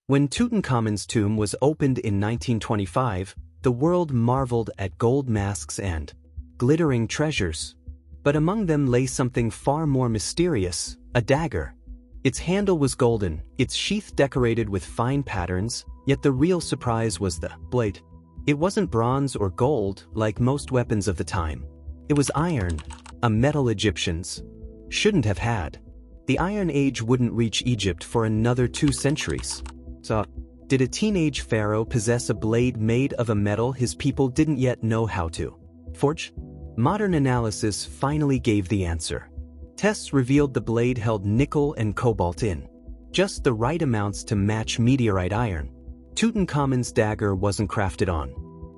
When Tutankhamun's tomb was opened in 1925, the world marveled at gold masks and glittering treasures. But among them lay something far more mysterious, a dagger. Its handle was golden, its sheath decorated with fine patterns, yet the real surprise was the blade. It wasn't bronze or gold like most weapons of the time. It was iron, a metal Egyptians shouldn't have had. The Iron Age wouldn't reach Egypt for another 2 centuries. So, did a teenage pharaoh possess a blade made of a metal his people didn't yet know how to forge? Modern analysis finally gave the answer. Tests revealed the blade held nickel and cobalt in just the right amounts to match meteorite iron. Tutankhamun's dagger wasn't crafted on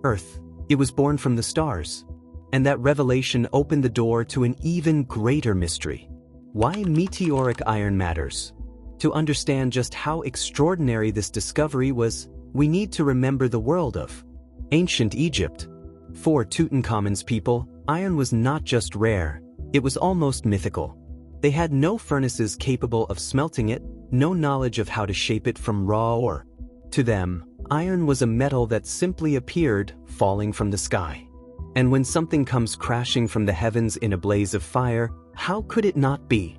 Earth. It was born from the stars. And that revelation opened the door to an even greater mystery. Why meteoric iron matters. To understand just how extraordinary this discovery was, we need to remember the world of ancient Egypt. For Tutankhamun's people, iron was not just rare, it was almost mythical. They had no furnaces capable of smelting it, no knowledge of how to shape it from raw ore. To them, iron was a metal that simply appeared, falling from the sky. And when something comes crashing from the heavens in a blaze of fire, how could it not be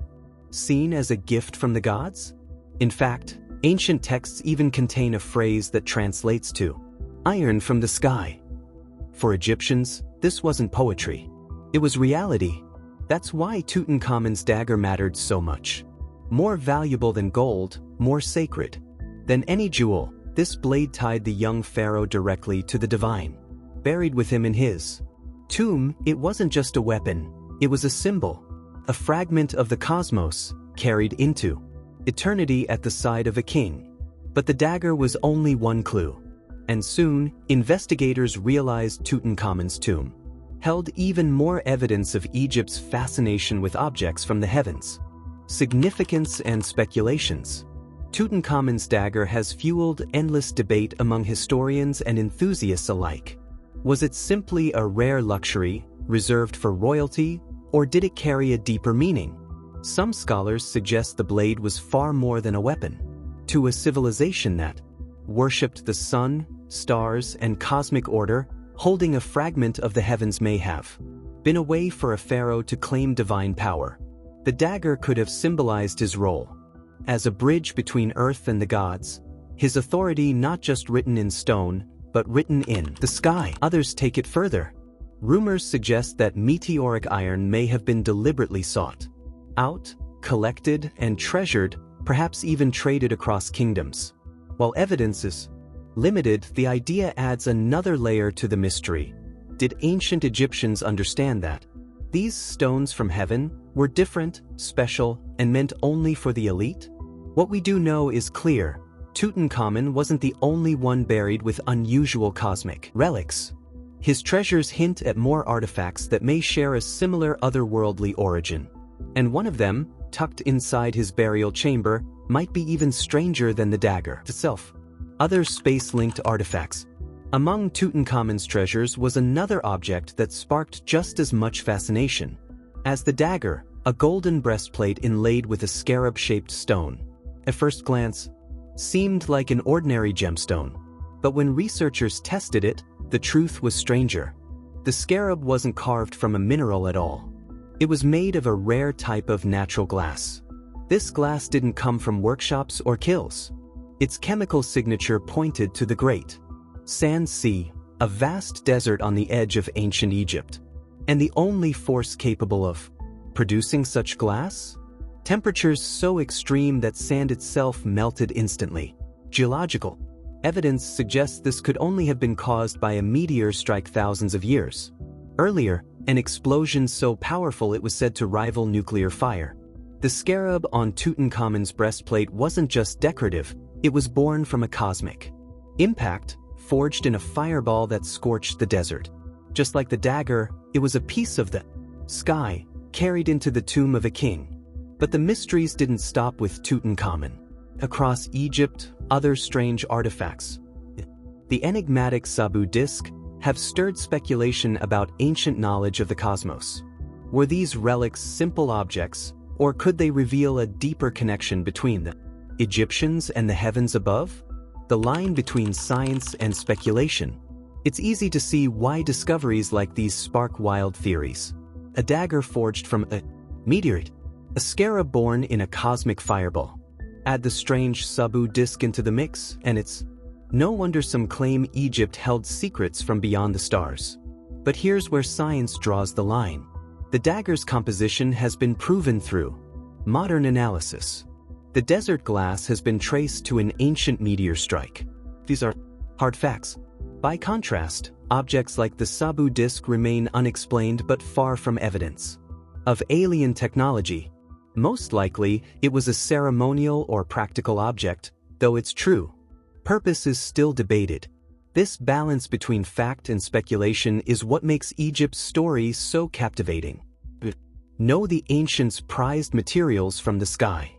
seen as a gift from the gods? In fact, ancient texts even contain a phrase that translates to iron from the sky. For Egyptians, this wasn't poetry. It was reality. That's why Tutankhamun's dagger mattered so much. More valuable than gold, more sacred than any jewel, this blade tied the young pharaoh directly to the divine. Buried with him in his tomb, it wasn't just a weapon, it was a symbol, a fragment of the cosmos, carried into eternity at the side of a king. But the dagger was only one clue. And soon, investigators realized Tutankhamun's tomb held even more evidence of Egypt's fascination with objects from the heavens. Significance and speculations. Tutankhamun's dagger has fueled endless debate among historians and enthusiasts alike. Was it simply a rare luxury, reserved for royalty, or did it carry a deeper meaning? Some scholars suggest the blade was far more than a weapon. To a civilization that worshipped the sun, stars, and cosmic order, holding a fragment of the heavens may have been a way for a pharaoh to claim divine power. The dagger could have symbolized his role as a bridge between earth and the gods, his authority not just written in stone, but written in the sky. Others take it further. Rumors suggest that meteoric iron may have been deliberately sought out, collected, and treasured, perhaps even traded across kingdoms. While evidence is limited, the idea adds another layer to the mystery. Did ancient Egyptians understand that these stones from heaven were different, special, and meant only for the elite? What we do know is clear. Tutankhamun wasn't the only one buried with unusual cosmic relics. His treasures hint at more artifacts that may share a similar otherworldly origin. And one of them, tucked inside his burial chamber, might be even stranger than the dagger itself. Other space-linked artifacts. Among Tutankhamun's treasures was another object that sparked just as much fascination as the dagger, a golden breastplate inlaid with a scarab-shaped stone. At first glance, seemed like an ordinary gemstone. But when researchers tested it, the truth was stranger. The scarab wasn't carved from a mineral at all. It was made of a rare type of natural glass. This glass didn't come from workshops or kilns. Its chemical signature pointed to the Great Sand Sea, a vast desert on the edge of ancient Egypt. And the only force capable of producing such glass? Temperatures so extreme that sand itself melted instantly. Geological evidence suggests this could only have been caused by a meteor strike thousands of years earlier, an explosion so powerful it was said to rival nuclear fire. The scarab on Tutankhamun's breastplate wasn't just decorative, it was born from a cosmic impact, forged in a fireball that scorched the desert. Just like the dagger, it was a piece of the sky, carried into the tomb of a king. But the mysteries didn't stop with Tutankhamun. Across Egypt, other strange artifacts, the enigmatic Sabu disk, have stirred speculation about ancient knowledge of the cosmos. Were these relics simple objects, or could they reveal a deeper connection between the Egyptians and the heavens above? the line between science and speculation. It's easy to see why discoveries like these spark wild theories. A dagger forged from a meteorite, a scarab born in a cosmic fireball. Add the strange Sabu disk into the mix, and it's no wonder some claim Egypt held secrets from beyond the stars. But here's where science draws the line. The dagger's composition has been proven through modern analysis. The desert glass has been traced to an ancient meteor strike. These are hard facts. By contrast, objects like the Sabu disk remain unexplained but far from evidence of alien technology. Most likely, it was a ceremonial or practical object, though it's true. Purpose is still debated. This balance between fact and speculation is what makes Egypt's story so captivating. Know the ancients prized materials from the sky.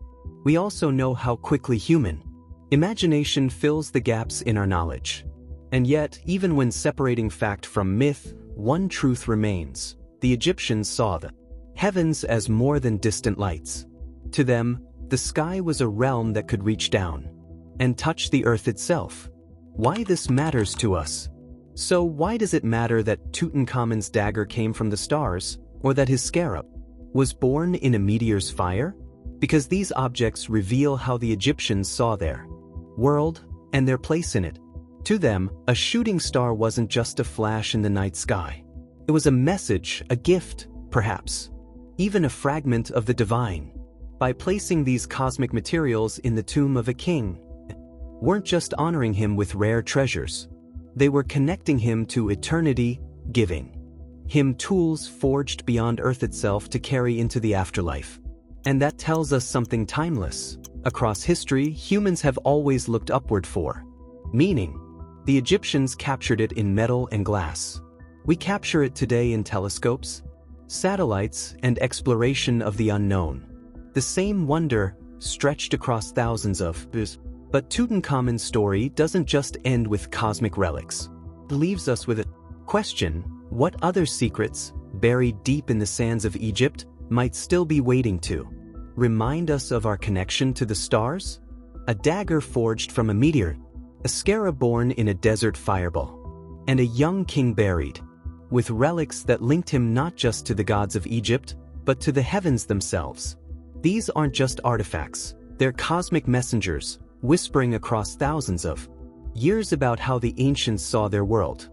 We also know how quickly human imagination fills the gaps in our knowledge. And yet, even when separating fact from myth, one truth remains. The Egyptians saw the heavens as more than distant lights. To them, the sky was a realm that could reach down and touch the earth itself. Why this matters to us? So why does it matter that Tutankhamun's dagger came from the stars, or that his scarab was born in a meteor's fire? Because these objects reveal how the Egyptians saw their world and their place in it. To them, a shooting star wasn't just a flash in the night sky. It was a message, a gift, perhaps, even a fragment of the divine. By placing these cosmic materials in the tomb of a king, weren't just honoring him with rare treasures. They were connecting him to eternity, giving him tools forged beyond Earth itself to carry into the afterlife. And that tells us something timeless. Across history, humans have always looked upward for meaning. The Egyptians captured it in metal and glass. We capture it today in telescopes, satellites, and exploration of the unknown. The same wonder stretched across thousands of years. But Tutankhamun's story doesn't just end with cosmic relics. It leaves us with a question: what other secrets, buried deep in the sands of Egypt, might still be waiting to remind us of our connection to the stars? A dagger forged from a meteor, a scarab born in a desert fireball, and a young king buried, with relics that linked him not just to the gods of Egypt, but to the heavens themselves. These aren't just artifacts, they're cosmic messengers, whispering across thousands of years about how the ancients saw their world.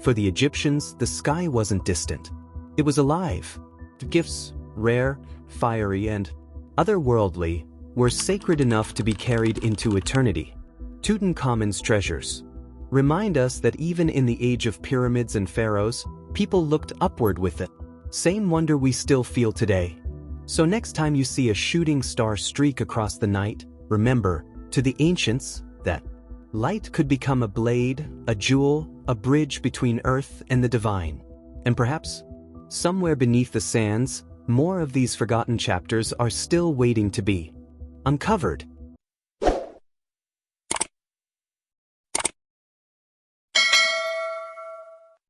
For the Egyptians, the sky wasn't distant. It was alive. The gifts, rare, fiery, and otherworldly, were sacred enough to be carried into eternity. Tutankhamun's treasures remind us that even in the age of pyramids and pharaohs, people looked upward with the same wonder we still feel today. So next time you see a shooting star streak across the night, remember, to the ancients, that light could become a blade, a jewel, a bridge between earth and the divine. And perhaps, somewhere beneath the sands, more of these forgotten chapters are still waiting to be uncovered.